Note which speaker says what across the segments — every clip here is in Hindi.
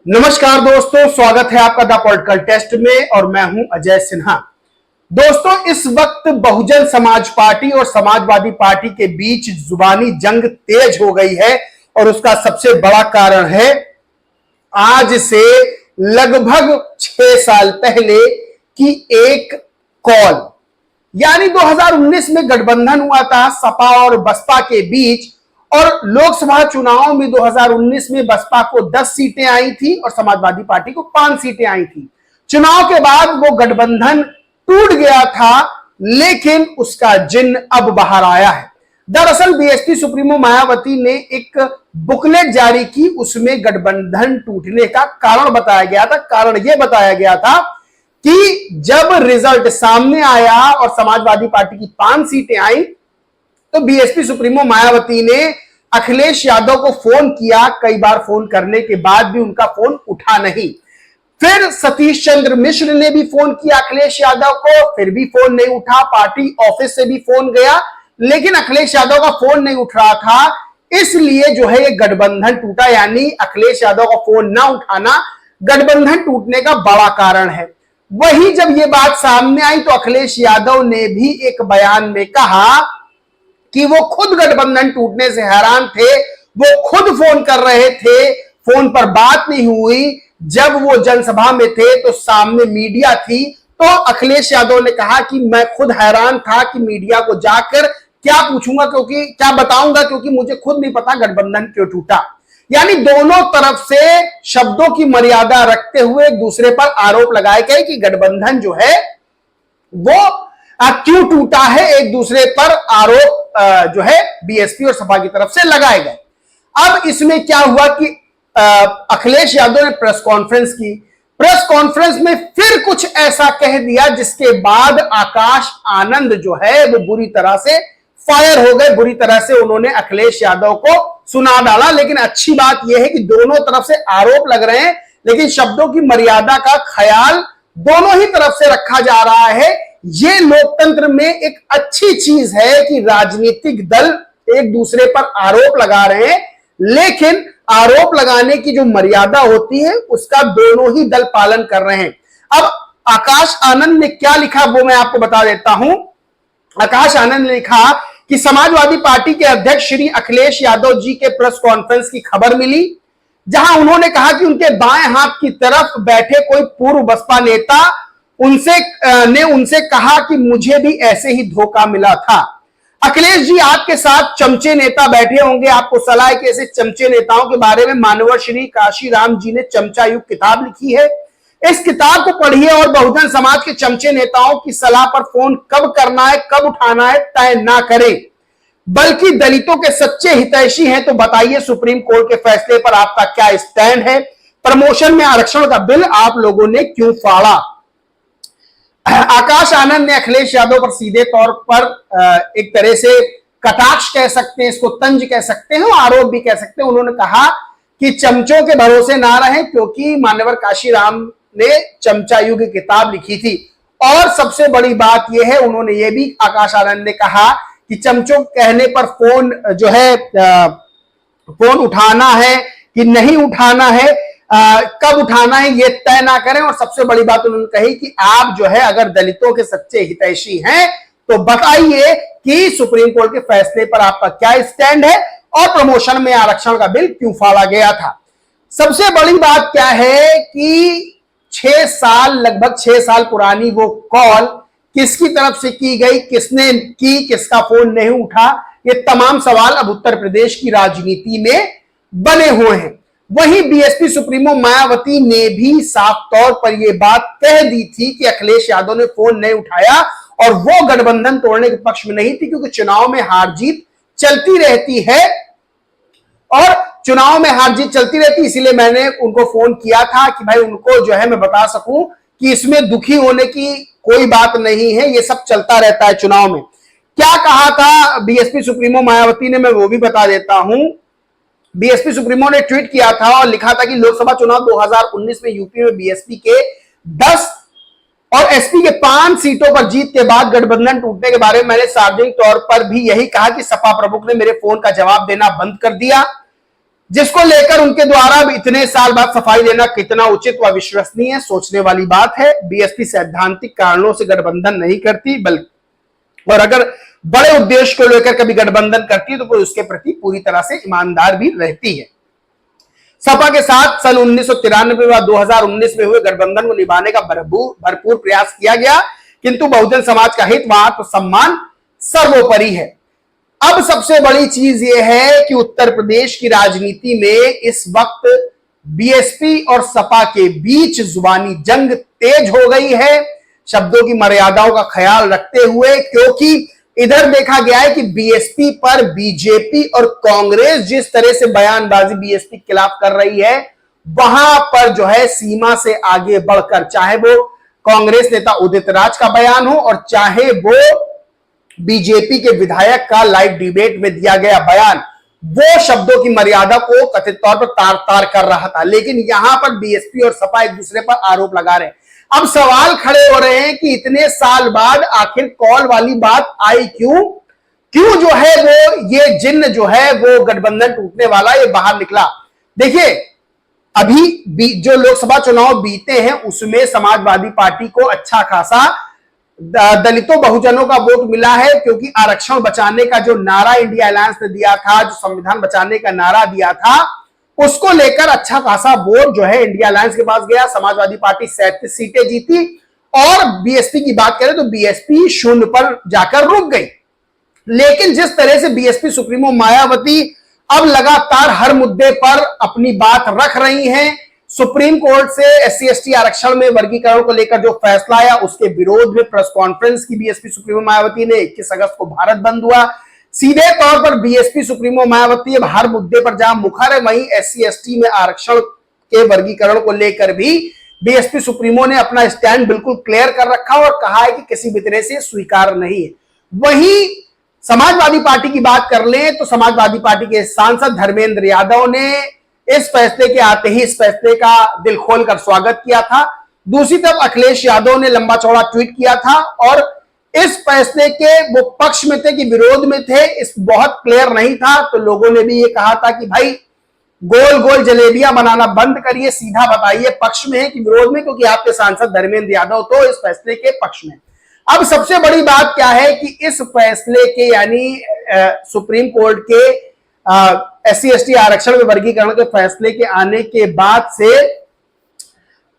Speaker 1: नमस्कार दोस्तों, स्वागत है आपका द पॉलिटिकल टेस्ट में और मैं हूं अजय सिन्हा। दोस्तों, इस वक्त बहुजन समाज पार्टी और समाजवादी पार्टी के बीच जुबानी जंग तेज हो गई है और उसका सबसे बड़ा कारण है आज से लगभग 6 साल पहले की एक कॉल। यानी 2019 में गठबंधन हुआ था सपा और बसपा के बीच और लोकसभा चुनाव में 2019 में बसपा को 10 सीटें आई थी और समाजवादी पार्टी को 5 सीटें आई थी। चुनाव के बाद वो गठबंधन टूट गया था, लेकिन उसका जिन्न अब बाहर आया है। दरअसल बीएसपी सुप्रीमो मायावती ने एक बुकलेट जारी की, उसमें गठबंधन टूटने का कारण बताया गया था। कारण यह बताया गया था कि जब रिजल्ट सामने आया और समाजवादी पार्टी की 5 सीटें आई तो बीएसपी सुप्रीमो मायावती ने अखिलेश यादव को फोन किया। कई बार फोन करने के बाद भी उनका फोन उठा नहीं। फिर सतीश चंद्र मिश्र ने भी फोन किया अखिलेश यादव को, फिर भी फोन नहीं उठा। पार्टी ऑफिस से भी फोन गया, लेकिन अखिलेश यादव का फोन नहीं उठ रहा था। इसलिए जो है ये गठबंधन टूटा। यानी अखिलेश यादव का फोन ना उठाना गठबंधन टूटने का बड़ा कारण है। वही जब ये बात सामने आई तो अखिलेश यादव ने भी एक बयान में कहा कि वो खुद गठबंधन टूटने से हैरान थे। वो खुद फोन कर रहे थे, फोन पर बात नहीं हुई। जब वो जनसभा में थे तो सामने मीडिया थी, तो अखिलेश यादव ने कहा कि मैं खुद हैरान था कि मीडिया को जाकर क्या पूछूंगा, क्योंकि क्या बताऊंगा, क्योंकि मुझे खुद नहीं पता गठबंधन क्यों टूटा। यानी दोनों तरफ से शब्दों की मर्यादा रखते हुए एक दूसरे पर आरोप लगाए गए कि गठबंधन जो है वो क्यों टूटा है। एक दूसरे पर आरोप जो है बीएसपी और सपा की तरफ से लगाए गए। अब इसमें क्या हुआ कि अखिलेश यादव ने प्रेस कॉन्फ्रेंस की। प्रेस कॉन्फ्रेंस में फिर कुछ ऐसा कह दिया जिसके बाद आकाश आनंद जो है वो बुरी तरह से फायर हो गए। बुरी तरह से उन्होंने अखिलेश यादव को सुना डाला। लेकिन अच्छी बात यह है कि दोनों तरफ से आरोप लग रहे हैं, लेकिन शब्दों की मर्यादा का ख्याल दोनों ही तरफ से रखा जा रहा है। ये लोकतंत्र में एक अच्छी चीज है कि राजनीतिक दल एक दूसरे पर आरोप लगा रहे हैं, लेकिन आरोप लगाने की जो मर्यादा होती है उसका दोनों ही दल पालन कर रहे हैं। अब आकाश आनंद ने क्या लिखा वो मैं आपको बता देता हूं। आकाश आनंद ने लिखा कि समाजवादी पार्टी के अध्यक्ष श्री अखिलेश यादव जी के प्रेस कॉन्फ्रेंस की खबर मिली, जहां उन्होंने कहा कि उनके बाएं हाथ की तरफ बैठे कोई पूर्व बसपा नेता उनसे कहा कि मुझे भी ऐसे ही धोखा मिला था। अखिलेश जी, आपके साथ चमचे नेता बैठे होंगे। आपको सलाह है कि ऐसे चमचे नेताओं के बारे में मानवर श्री काशीराम जी ने चमचा युग किताब लिखी है। इस किताब को पढ़िए और बहुजन समाज के चमचे नेताओं की सलाह पर फोन कब करना है, कब उठाना है तय ना करें, बल्कि दलितों के सच्चे हितैषी हैं तो बताइए सुप्रीम कोर्ट के फैसले पर आपका क्या स्टैंड है। प्रमोशन में आरक्षण का बिल आप लोगों ने क्यों फाड़ा। आकाश आनंद ने अखिलेश यादव पर सीधे तौर पर एक तरह से कटाक्ष कह सकते हैं, इसको तंज कह सकते हैं, आरोप भी कह सकते हैं। उन्होंने कहा कि चमचों के भरोसे ना रहें, क्योंकि मान्यवर काशीराम ने चमचा युग की किताब लिखी थी। और सबसे बड़ी बात यह है, उन्होंने ये भी आकाश आनंद ने कहा कि चमचों कहने पर फोन जो है फोन उठाना है कि नहीं उठाना है, कब उठाना है ये तय ना करें। और सबसे बड़ी बात उन्होंने कही कि आप जो है अगर दलितों के सच्चे हितैषी हैं तो बताइए कि सुप्रीम कोर्ट के फैसले पर आपका क्या स्टैंड है और प्रमोशन में आरक्षण का बिल क्यों फाड़ा गया था। सबसे बड़ी बात क्या है कि 6 साल, लगभग 6 साल पुरानी वो कॉल किसकी तरफ से की गई, किसने की, किसका फोन नहीं उठा, ये तमाम सवाल अब उत्तर प्रदेश की राजनीति में बने हुए हैं। वहीं बीएसपी सुप्रीमो मायावती ने भी साफ तौर पर यह बात कह दी थी कि अखिलेश यादव ने फोन नहीं उठाया और वो गठबंधन तोड़ने के पक्ष में नहीं थी, क्योंकि चुनाव में हार जीत चलती रहती है और चुनाव में हार जीत चलती रहती, इसीलिए मैंने उनको फोन किया था कि भाई उनको जो है मैं बता सकूं कि इसमें दुखी होने की कोई बात नहीं है, ये सब चलता रहता है चुनाव में। क्या कहा था बीएसपी सुप्रीमो मायावती ने, मैं वो भी बता देता हूं। बीएसपी सुप्रीमो ने ट्वीट किया था और लिखा था कि लोकसभा चुनाव 2019 में यूपी में बीएसपी के 10 और एसपी के 5 सीटों पर जीत के बाद गठबंधन टूटने के बारे में मैंने सार्वजनिक तौर पर भी यही कहा कि सपा प्रमुख ने मेरे फोन का जवाब देना बंद कर दिया। जिसको लेकर उनके द्वारा अब इतने साल बाद सफाई देना कितना उचित व विश्वसनीय है, सोचने वाली बात है। बीएसपी सैद्धांतिक कारणों से गठबंधन नहीं करती, बल्कि और अगर बड़े उद्देश्य को लेकर कभी गठबंधन करती है तो कोई उसके प्रति पूरी तरह से ईमानदार भी रहती है। सपा के साथ सन 1993 व 2019 में हुए गठबंधन को निभाने का भरपूर प्रयास किया गया, किंतु बहुजन समाज का हित व आत्मसम्मान सर्वोपरि है। अब सबसे बड़ी चीज यह है कि उत्तर प्रदेश की राजनीति में इस वक्त बीएसपी और सपा के बीच जुबानी जंग तेज हो गई है, शब्दों की मर्यादाओं का ख्याल रखते हुए, क्योंकि इधर देखा गया है कि बीएसपी पर बीजेपी और कांग्रेस जिस तरह से बयानबाजी बीएसपी के खिलाफ कर रही है, वहां पर जो है सीमा से आगे बढ़कर, चाहे वो कांग्रेस नेता उदित राज का बयान हो और चाहे वो बीजेपी के विधायक का लाइव डिबेट में दिया गया बयान, वो शब्दों की मर्यादा को कथित तौर पर तार तार कर रहा था। लेकिन यहां पर बीएसपी और सपा एक दूसरे पर आरोप लगा रहे हैं। अब सवाल खड़े हो रहे हैं कि इतने साल बाद आखिर कॉल वाली बात आई क्यों जो है वो ये जिन्न जो है वो गठबंधन टूटने वाला ये बाहर निकला। देखिए, अभी जो लोकसभा चुनाव बीते हैं उसमें समाजवादी पार्टी को अच्छा खासा दलितों बहुजनों का वोट मिला है, क्योंकि आरक्षण बचाने का जो नारा इंडिया अलायंस ने दिया था, जो संविधान बचाने का नारा दिया था, उसको लेकर अच्छा खासा वोट जो है इंडिया अलायंस के पास गया। समाजवादी पार्टी 37 सीटें जीती और बीएसपी की बात करें तो बीएसपी 0 पर जाकर रुक गई। लेकिन जिस तरह से बीएसपी सुप्रीमो मायावती अब लगातार हर मुद्दे पर अपनी बात रख रही हैं, सुप्रीम कोर्ट से एससी एसटी आरक्षण में वर्गीकरण को लेकर जो फैसला आया उसके विरोध में प्रेस कॉन्फ्रेंस की बीएसपी सुप्रीमो मायावती ने। 21 अगस्त को भारत बंद हुआ। सीधे तौर पर बीएसपी सुप्रीमो मायावती अब हर मुद्दे पर जहां मुखर है, वहीं एससी एसटी में आरक्षण के वर्गीकरण को लेकर भी बीएसपी सुप्रीमो ने अपना स्टैंड बिल्कुल क्लियर कर रखा और कहा है कि किसी भी तरह से स्वीकार नहीं है। वहीं समाजवादी पार्टी की बात कर लें तो समाजवादी पार्टी के सांसद धर्मेंद्र यादव ने इस फैसले के आते ही इस फैसले का दिल खोलकर स्वागत किया था। दूसरी तरफ अखिलेश यादव ने लंबा चौड़ा ट्वीट किया था और इस फैसले के वो पक्ष में थे कि विरोध में थे, इस बहुत क्लियर नहीं था। तो लोगों ने भी ये कहा था कि भाई गोल गोल जलेबियां बनाना बंद करिए, सीधा बताइए पक्ष में है कि विरोध में, क्योंकि आपके सांसद धर्मेंद्र यादव तो इस फैसले के पक्ष में। अब सबसे बड़ी बात क्या है कि इस फैसले के यानी सुप्रीम कोर्ट के एससी एसटी आरक्षण में वर्गीकरण के फैसले के आने के बाद से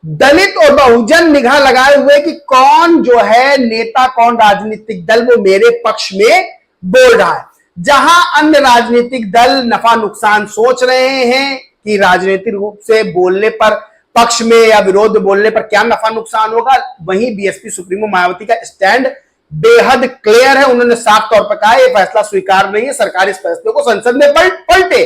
Speaker 1: दलित और बहुजन निगाह लगाए हुए कि कौन जो है नेता, कौन राजनीतिक दल वो मेरे पक्ष में बोल रहा है। जहां अन्य राजनीतिक दल नफा नुकसान सोच रहे हैं कि राजनीतिक रूप से बोलने पर, पक्ष में या विरोध में बोलने पर क्या नफा नुकसान होगा, वहीं बीएसपी सुप्रीमो मायावती का स्टैंड बेहद क्लियर है। उन्होंने साफ तौर पर कहा यह फैसला स्वीकार नहीं है, सरकार इस फैसले को संसद में पलटे।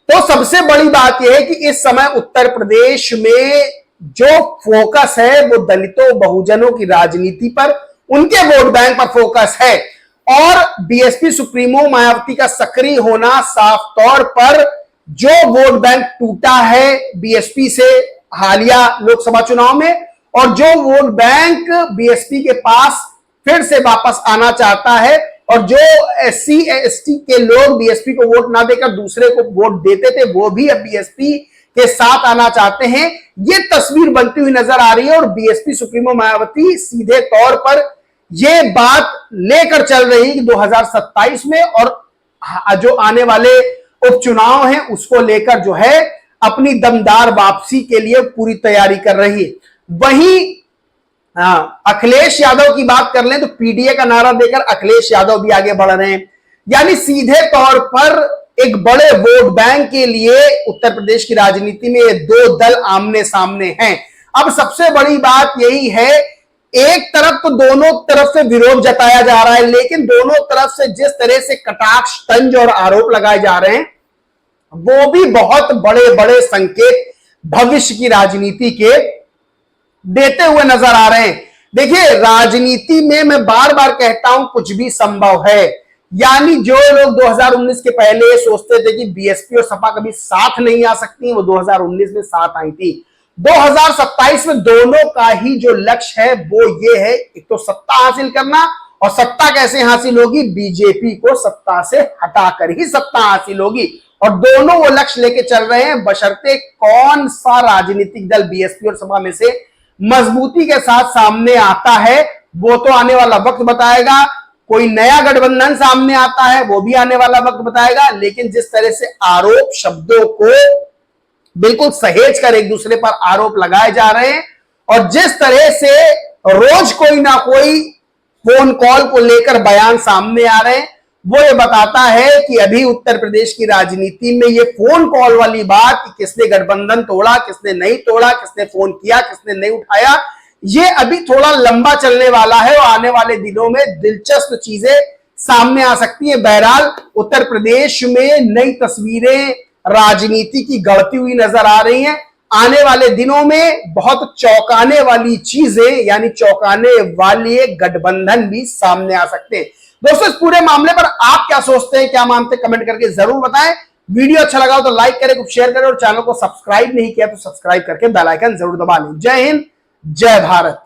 Speaker 1: तो सबसे बड़ी बात यह है कि इस समय उत्तर प्रदेश में जो फोकस है वो दलितों बहुजनों की राजनीति पर, उनके वोट बैंक पर फोकस है और बीएसपी सुप्रीमो मायावती का सक्रिय होना साफ तौर पर जो वोट बैंक टूटा है बीएसपी से हालिया लोकसभा चुनाव में और जो वोट बैंक बीएसपी के पास फिर से वापस आना चाहता है और जो एससी एसटी के लोग बीएसपी को वोट ना देकर दूसरे को वोट देते थे वो भी अब बीएसपी के साथ आना चाहते हैं, ये तस्वीर बनती हुई नजर आ रही है। और बीएसपी सुप्रीमो मायावती सीधे तौर पर ये बात लेकर चल रही है कि 2027 में और जो आने वाले उपचुनाव हैं उसको लेकर जो है अपनी दमदार वापसी के लिए पूरी तैयारी कर रही है। वहीं अखिलेश यादव की बात कर लें तो पीडीए का नारा देकर अखिलेश यादव भी आगे बढ़ रहे हैं, यानी सीधे तौर पर एक बड़े वोट बैंक के लिए उत्तर प्रदेश की राजनीति में ये दो दल आमने सामने हैं। अब सबसे बड़ी बात यही है, एक तरफ तो दोनों तरफ से विरोध जताया जा रहा है, लेकिन दोनों तरफ से जिस तरह से कटाक्ष, तंज और आरोप लगाए जा रहे हैं वो भी बहुत बड़े बड़े संकेत भविष्य की राजनीति के देते हुए नजर आ रहे हैं। देखिए, राजनीति में मैं बार बार कहता हूं कुछ भी संभव है, यानी जो लोग 2019 के पहले सोचते थे कि बीएसपी और सपा कभी साथ नहीं आ सकती, वो 2019 में साथ आई थी। 2027 में दोनों का ही जो लक्ष्य है वो ये है, एक तो सत्ता हासिल करना, और सत्ता कैसे हासिल होगी, बीजेपी को सत्ता से हटाकर ही सत्ता हासिल होगी। और दोनों वो लक्ष्य लेके चल रहे हैं, बशर्ते कौन सा राजनीतिक दल बीएसपी और सपा में से मजबूती के साथ सामने आता है वो तो आने वाला वक्त बताएगा। कोई नया गठबंधन सामने आता है वो भी आने वाला वक्त बताएगा। लेकिन जिस तरह से आरोप शब्दों को बिल्कुल सहेज कर एक दूसरे पर आरोप लगाए जा रहे हैं और जिस तरह से रोज कोई ना कोई फोन कॉल को लेकर बयान सामने आ रहे हैं, वो ये बताता है कि अभी उत्तर प्रदेश की राजनीति में ये फोन कॉल वाली बात कि किसने गठबंधन तोड़ा, किसने नहीं तोड़ा, किसने फोन किया, किसने नहीं उठाया, ये अभी थोड़ा लंबा चलने वाला है और आने वाले दिनों में दिलचस्प चीजें सामने आ सकती हैं। बहरहाल उत्तर प्रदेश में नई तस्वीरें राजनीति की गढ़ती हुई नजर आ रही हैं। आने वाले दिनों में बहुत चौंकाने वाली चीजें यानी चौंकाने वाले गठबंधन भी सामने आ सकते हैं। दोस्तों, इस पूरे मामले पर आप क्या सोचते हैं, क्या मानते हैं, कमेंट करके जरूर बताएं। वीडियो अच्छा लगा हो तो लाइक करें, शेयर करें और चैनल को सब्सक्राइब नहीं किया तो सब्सक्राइब करके बेल आइकन जरूर दबा लें। जय हिंद, जय भारत।